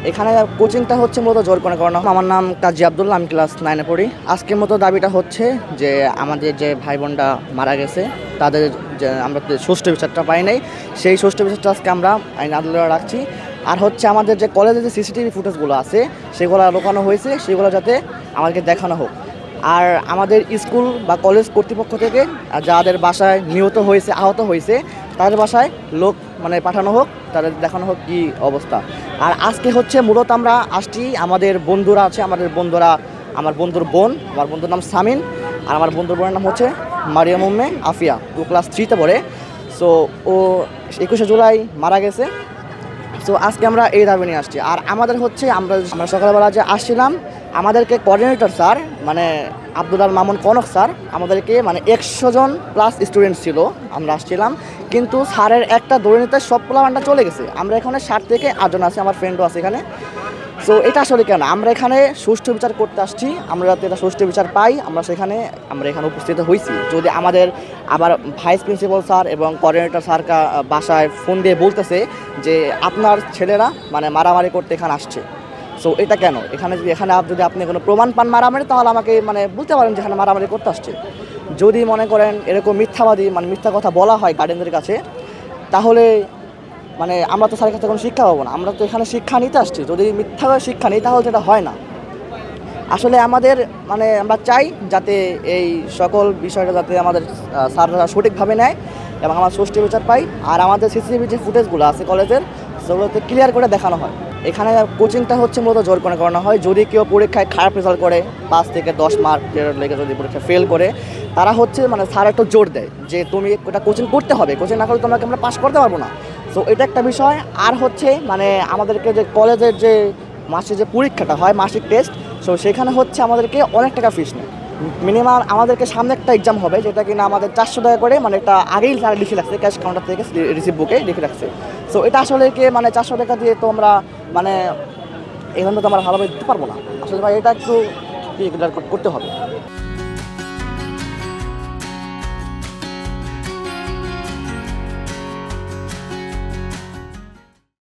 এখানে কোচিংটা হচ্ছে মূলত জোর করে করানো। আমার নাম কাজী আব্দুল্লাহ, আমি ক্লাস 9-এ পড়ি। আজকের মতো দাবিটা হচ্ছে যে আমাদের যে ভাই বোনরা মারা গেছে তাদের যে আমরা ষষ্ঠ বিচারটা পাই নাই, সেই ষষ্ঠ বিচারটা আজকে আমরা আইন আদালতে রাখছি। আর হচ্ছে আমাদের যে কলেজে যে সিসিটিভি ফুটেজগুলো আছে সেগুলো লুকানো হয়েছে, সেগুলো যাতে আমাদেরকে দেখানো হোক। আর আমাদের স্কুল বা কলেজ কর্তৃপক্ষ থেকে যাদের বাসায় নিহত হয়েছে, আহত হয়েছে, তাদের বাসায় লোক পাঠানো হোক, তাদের দেখানো হোক কী অবস্থা। আর আজকে হচ্ছে মূলত আমরা আসছি, আমাদের বন্ধুরা আছে, আমার বন্ধুর বোন, আমার বন্ধুর নাম সামিন, আর আমার বন্ধুর বোনের নাম হচ্ছে মারিয়াম উম্মে আফিয়া। ও ক্লাস 3-তে পড়ে। সো ও 21শে জুলাই মারা গেছে। সো আজকে আমরা এই দাবি নিয়ে আসছি। আর আমাদের হচ্ছে আমরা সকালবেলা যে আসছিলাম, আমাদেরকে coordinator sir Abdul Mamun Kanak sir আমাদেরকে 100 জন প্লাস স্টুডেন্ট ছিল, আমরা আসছিলাম, কিন্তু স্যারের একটা দৌড়ে নিতে সব প্লানটা চলে গেছে। আমরা এখানে 60 থেকে 8 জন আছি, আমার ফ্রেন্ডও আছে এখানে। সো এটা আসলে কেন আমরা এখানে সুষ্ঠু বিচার করতে আসছি, আমরা যাতে এটা সুষ্ঠু বিচার পাই, আমরা এখানে উপস্থিত হয়েছি। যদি আমাদের আবার ভাইস প্রিন্সিপাল স্যার এবং কোঅর্ডিনেটর স্যার বাসায় ফোন দিয়ে বলতেছে যে আপনার ছেলেরা মারামারি করতে এখানে আসছে। সো এটা কেন? এখানে যদি আপনি কোনো প্রমাণ পান মারামারি, তাহলে আমাকে বলতে পারেন যে এখানে মারামারি করতে আসছে। যদি মনে করেন এরকম মিথ্যাবাদী মিথ্যা কথা বলা হয় গার্ডেনদের কাছে, তাহলে আমরা তো স্যারের কাছে কোনো শিক্ষা পাবো না। আমরা তো এখানে শিক্ষা নিতে আসছি, যদি মিথ্যা শিক্ষা নিই তাহলে সেটা হয় না। আসলে আমাদের আমরা চাই যাতে এই সকল বিষয়টা যাতে আমাদের স্যাররা সঠিকভাবে নেয় এবং আমরা সুষ্ঠু বিচার পাই। আর আমাদের সিসিটিভি যে ফুটেজগুলো আছে কলেজের, সেগুলোতে ক্লিয়ার করে দেখানো হয়। এখানে কোচিংটা হচ্ছে মূলত জোর করে করানো হয়। যদি কেউ পরীক্ষায় খারাপ রেজাল্ট করে, 5 থেকে 10 মার্ক লেগে যদি পরীক্ষা ফেল করে, তারা হচ্ছে স্যার একটু জোর দেয় যে তুমি এটা কোচিং করতে হবে, কোচিং না করলে তোমাকে আমরা পাস করতে পারবো না। সো এটা একটা বিষয়। আর হচ্ছে আমাদেরকে যে কলেজের যে মাসে যে পরীক্ষাটা হয়, মাসিক টেস্ট, সো সেখানে হচ্ছে আমাদেরকে অনেক টাকা ফিস নেয়। মিনিমাম আমাদেরকে সামনে একটা এক্সাম হবে, যেটা কিনা আমাদের 400 টাকা করে, এটা আগেই তারা লিখে রাখছে, ক্যাশ কাউন্টার থেকে রিসিভ বুকে লিখে রাখছে। সো এটা আসলে 400 টাকা দিয়ে তো আমরা এখানে তো আমরা ভালোভাবে দিতে পারবো না। আসলে ভাই এটা একটু করতে হবে।